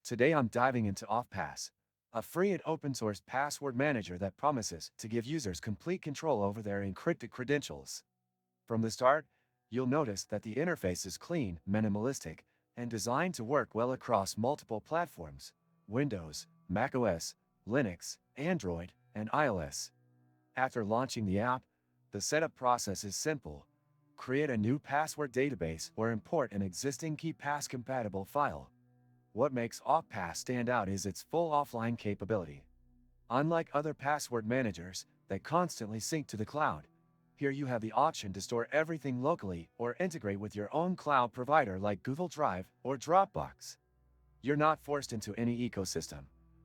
Today I'm diving into AuthPass, a free and open source password manager that promises to give users complete control over their encrypted credentials. From the start, you'll notice that the interface is clean, minimalistic, and designed to work well across multiple platforms: Windows, macOS, Linux, Android, and iOS. After launching the app, the setup process is simple. Create a new password database or import an existing KeePass-compatible file. What makes AuthPass stand out is its full offline capability. Unlike other password managers that constantly sync to the cloud, here you have the option to store everything locally or integrate with your own cloud provider like Google Drive or Dropbox. You're not forced into any ecosystem,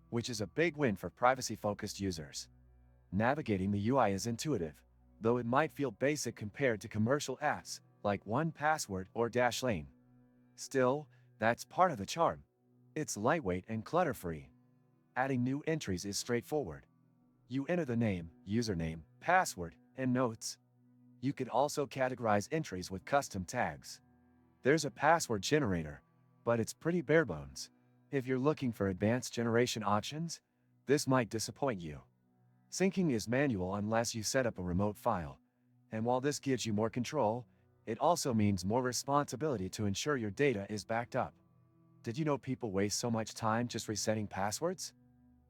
which is a big win for privacy-focused users. Navigating the UI is intuitive, though it might feel basic compared to commercial apps like 1Password or Dashlane. Still, that's part of the charm. It's lightweight and clutter-free. Adding new entries is straightforward. You enter the name, username, password, and notes. You can also categorize entries with custom tags. There's a password generator, but it's pretty bare bones. If you're looking for advanced generation options, this might disappoint you. Syncing is manual unless you set up a remote file, and while this gives you more control, it also means more responsibility to ensure your data is backed up. Did you know people waste so much time just resetting passwords?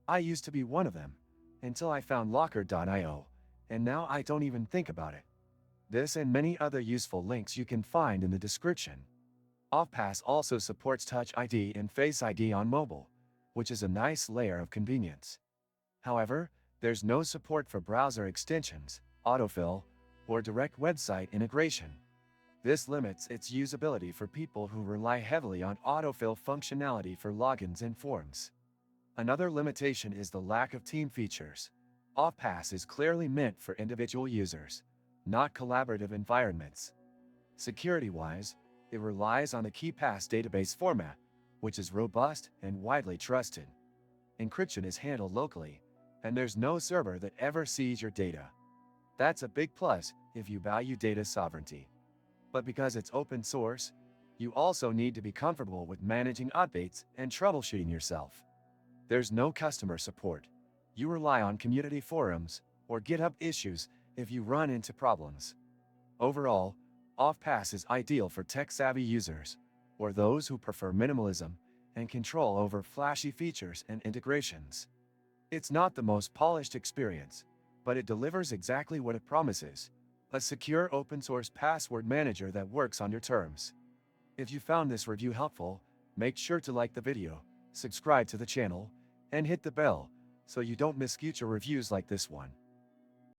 I used to be one of them, until I found Locker.io, and now I don't even think about it. This and many other useful links you can find in the description. AuthPass also supports Touch ID and Face ID on mobile, which is a nice layer of convenience. However, there's no support for browser extensions, autofill, or direct website integration. This limits its usability for people who rely heavily on autofill functionality for logins and forms. Another limitation is the lack of team features. AuthPass is clearly meant for individual users, not collaborative environments. Security-wise, it relies on the KeePass database format, which is robust and widely trusted. Encryption is handled locally, and there's no server that ever sees your data. That's a big plus if you value data sovereignty. But because it's open source, you also need to be comfortable with managing updates and troubleshooting yourself. There's no customer support. You rely on community forums or GitHub issues if you run into problems. Overall, AuthPass is ideal for tech-savvy users, or those who prefer minimalism and control over flashy features and integrations. It's not the most polished experience, but it delivers exactly what it promises: a secure open-source password manager that works on your terms. If you found this review helpful, make sure to like the video, subscribe to the channel, and hit the bell so you don't miss future reviews like this one.